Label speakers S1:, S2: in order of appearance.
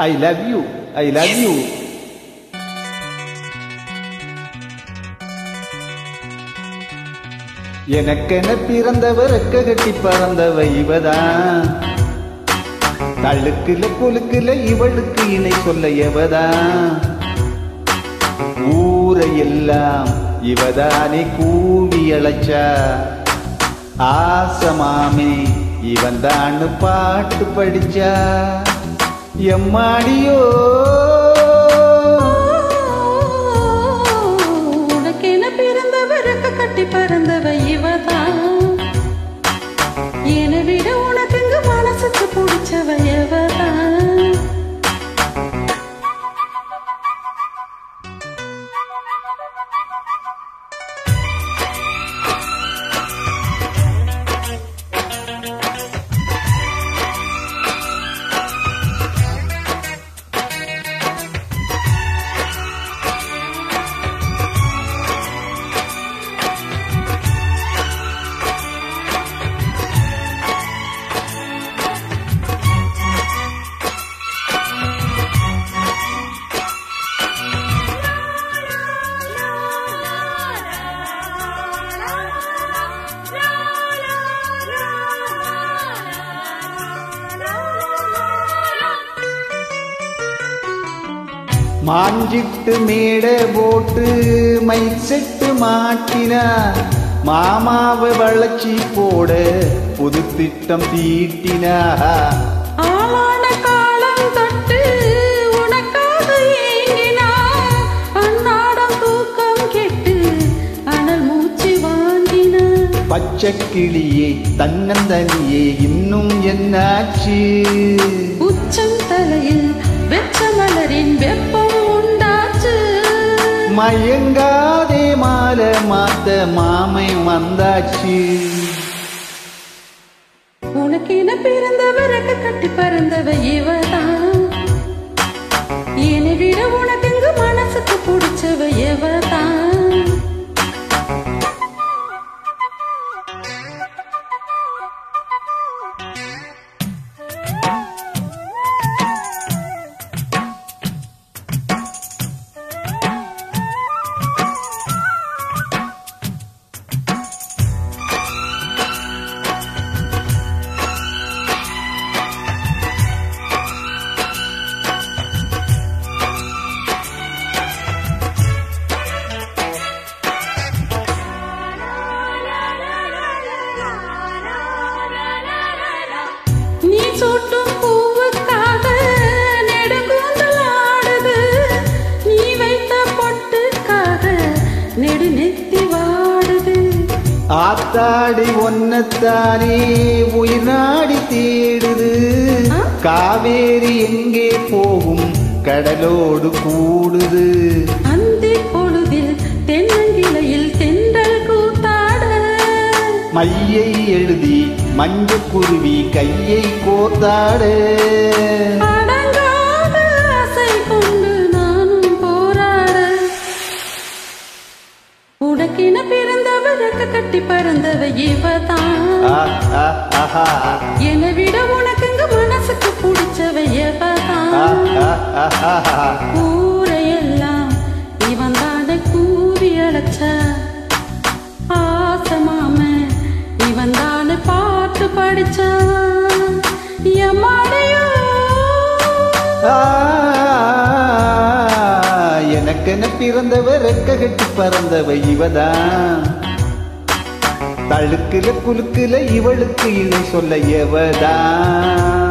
S1: I love you. I love you. எனக்கென பிறந்தவர் ரெக்க கட்டி பறந்தவ இவதான். தள்ளுக்குல கொலுக்குல இவளுக்கு இணை சொல்ல எவதான். ஊரையெல்லாம் இவதானே கூவி அழைச்சா. ஆசமாமே இவன் தான் பாட்டு படிச்சா. எம்மாடியோ
S2: உனக்கென பிறந்தவர் ரெக்க கட்டி பறந்தவ இவதான். என்னை விட உனக்கு இங்கு மனசுக்கு பிடிச்சவ எவதான்.
S1: மாஞ்சிட்டு மேட போட்டு மை செட்டு மாட்டினா. மாமாவை வளர்ச்சி போட புது திட்டம் தீட்டினா.
S2: ஆளான காலம் தொட்டு உனக்காக ஏங்கினா. அன்னாடம் தூக்கம் கெட்டு அனல் மூச்சு வாங்கினா.
S1: பச்சை கிளியே தன்னந்தனியே இன்னும் என்னாச்சு.
S2: உச்சம் தலையில் வெச்ச மலரின் வெப்பம் உண்டாச்சு.
S1: மயங்காதே மாலை மாத்த மாமை வந்தாச்சு.
S2: உனக்கென பிறந்தவர் ரெக்க கட்டி பறந்தவ இவதான். என்னை விட உனக்கு இங்கு மனசுக்கு பிடிச்சவ எவதான். நீ சூட்டும் பூவுக்காக நெடுங்கூந்தல் ஆடுது. நீ வைத்த பொட்டுக்காக நெடுநெத்தி வாடுது.
S1: ஆத்தாடி ஒன்னத்தானே உயிர் நாடி தேடுது. காவேரி எங்கே போகும் கடலோடு கூடுது.
S2: அந்தி பொழுதில் தென்னங்கிளையில் தென்றல் கூத்தாட.
S1: மையை எழுதி மஞ்ச குருவி கையை கோத்தாடு.
S2: அடங்காத ஆசை கொண்டு நானும் போராட. உனக்கென பிறந்தவர் ரெக்க கட்டி பறந்தவ இவதான். என்னை விட உனக்கு இங்கு மனசுக்கு பிடிச்சவ எவதான். ஊரையெல்லாம் இவன் தாண்ட கூவி அழைச்சா. ஆசமாம இவன் தானே பாட்டு படிச்சா. எம்மாடியோ
S1: எனக்கென பிறந்தவர் ரெக்க கட்டி பறந்தவ இவதான். தழுக்குல குலுக்குல இவளுக்கு இணை சொல்ல எவதான்.